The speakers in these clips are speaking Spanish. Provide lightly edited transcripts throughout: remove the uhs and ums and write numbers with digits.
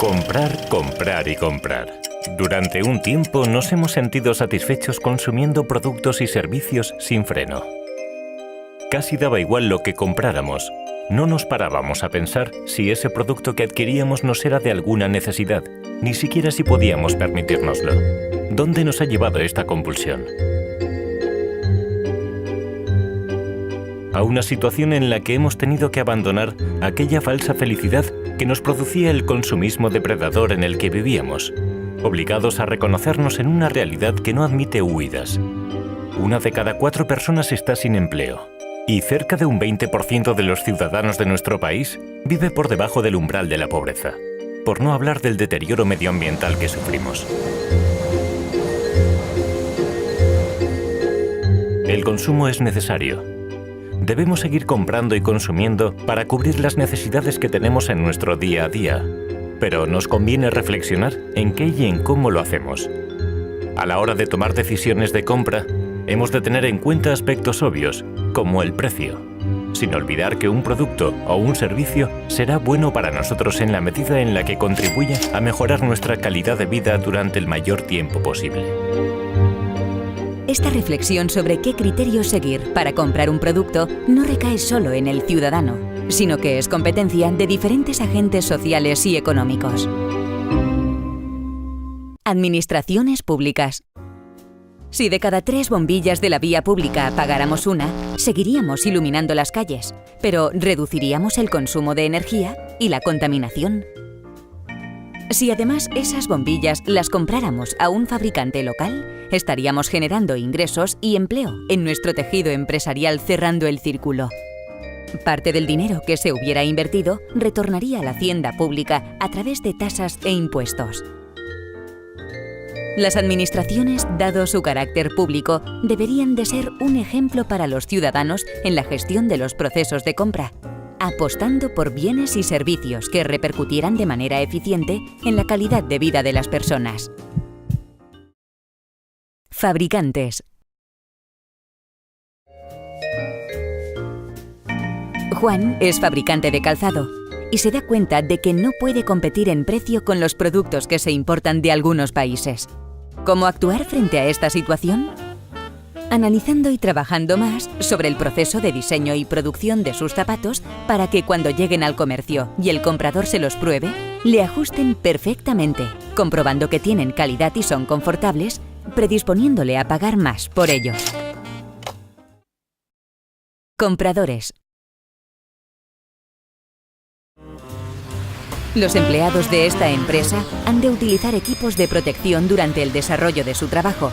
Comprar, comprar y comprar. Durante un tiempo nos hemos sentido satisfechos consumiendo productos y servicios sin freno. Casi daba igual lo que compráramos. No nos parábamos a pensar si ese producto que adquiríamos nos era de alguna necesidad, ni siquiera si podíamos permitírnoslo. ¿Dónde nos ha llevado esta compulsión? A una situación en la que hemos tenido que abandonar aquella falsa felicidad que nos producía el consumismo depredador en el que vivíamos, obligados a reconocernos en una realidad que no admite huidas. 1 de cada 4 personas está sin empleo y cerca de un 20% de los ciudadanos de nuestro país vive por debajo del umbral de la pobreza, por no hablar del deterioro medioambiental que sufrimos. El consumo es necesario. Debemos seguir comprando y consumiendo para cubrir las necesidades que tenemos en nuestro día a día, pero nos conviene reflexionar en qué y en cómo lo hacemos. A la hora de tomar decisiones de compra, hemos de tener en cuenta aspectos obvios, como el precio, sin olvidar que un producto o un servicio será bueno para nosotros en la medida en la que contribuya a mejorar nuestra calidad de vida durante el mayor tiempo posible. Esta reflexión sobre qué criterios seguir para comprar un producto no recae solo en el ciudadano, sino que es competencia de diferentes agentes sociales y económicos. Administraciones públicas. Si de cada 3 bombillas de la vía pública apagáramos una, seguiríamos iluminando las calles, pero reduciríamos el consumo de energía y la contaminación. Si además esas bombillas las compráramos a un fabricante local, estaríamos generando ingresos y empleo en nuestro tejido empresarial, cerrando el círculo. Parte del dinero que se hubiera invertido retornaría a la hacienda pública a través de tasas e impuestos. Las administraciones, dado su carácter público, deberían de ser un ejemplo para los ciudadanos en la gestión de los procesos de compra, apostando por bienes y servicios que repercutieran de manera eficiente en la calidad de vida de las personas. Fabricantes. Juan es fabricante de calzado y se da cuenta de que no puede competir en precio con los productos que se importan de algunos países. ¿Cómo actuar frente a esta situación? Analizando y trabajando más sobre el proceso de diseño y producción de sus zapatos para que cuando lleguen al comercio y el comprador se los pruebe, le ajusten perfectamente, comprobando que tienen calidad y son confortables, predisponiéndole a pagar más por ellos. Compradores. Los empleados de esta empresa han de utilizar equipos de protección durante el desarrollo de su trabajo.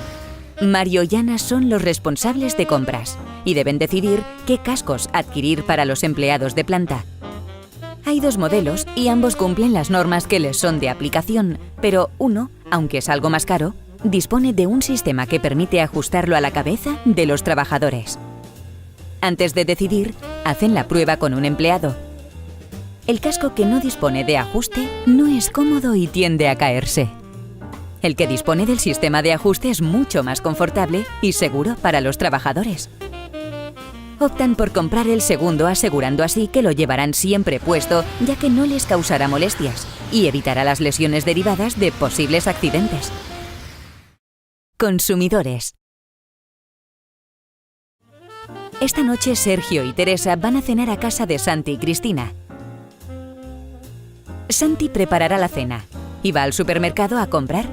Mario y Ana son los responsables de compras y deben decidir qué cascos adquirir para los empleados de planta. Hay 2 modelos y ambos cumplen las normas que les son de aplicación, pero uno, aunque es algo más caro, dispone de un sistema que permite ajustarlo a la cabeza de los trabajadores. Antes de decidir, hacen la prueba con un empleado. El casco que no dispone de ajuste no es cómodo y tiende a caerse. El que dispone del sistema de ajuste es mucho más confortable y seguro para los trabajadores. Optan por comprar el segundo, asegurando así que lo llevarán siempre puesto, ya que no les causará molestias y evitará las lesiones derivadas de posibles accidentes. Consumidores. Esta noche Sergio y Teresa van a cenar a casa de Santi y Cristina. Santi preparará la cena y va al supermercado a comprar.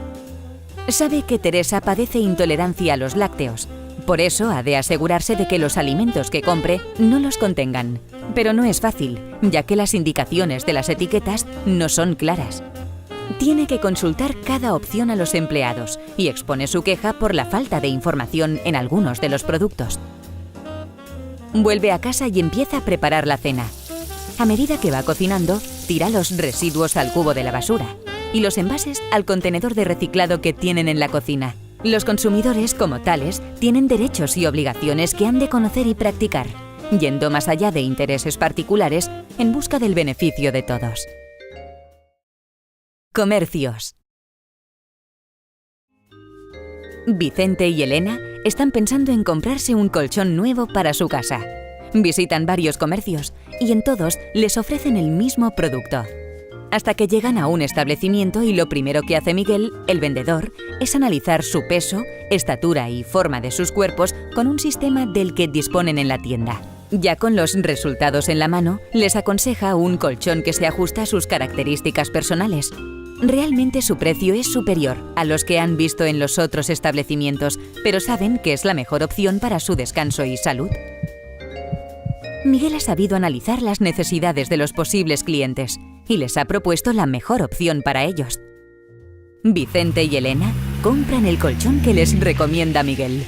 Sabe que Teresa padece intolerancia a los lácteos, por eso ha de asegurarse de que los alimentos que compre no los contengan. Pero no es fácil, ya que las indicaciones de las etiquetas no son claras. Tiene que consultar cada opción a los empleados y expone su queja por la falta de información en algunos de los productos. Vuelve a casa y empieza a preparar la cena. A medida que va cocinando, tira los residuos al cubo de la basura y los envases al contenedor de reciclado que tienen en la cocina. Los consumidores, como tales, tienen derechos y obligaciones que han de conocer y practicar, yendo más allá de intereses particulares en busca del beneficio de todos. Comercios. Vicente y Elena están pensando en comprarse un colchón nuevo para su casa. Visitan varios comercios y en todos les ofrecen el mismo producto. hasta que llegan a un establecimiento y lo primero que hace Miguel, el vendedor, es analizar su peso, estatura y forma de sus cuerpos con un sistema del que disponen en la tienda. Ya con los resultados en la mano, les aconseja un colchón que se ajusta a sus características personales. Realmente su precio es superior a los que han visto en los otros establecimientos, pero saben que es la mejor opción para su descanso y salud. Miguel ha sabido analizar las necesidades de los posibles clientes y les ha propuesto la mejor opción para ellos. Vicente y Elena compran el colchón que les recomienda Miguel.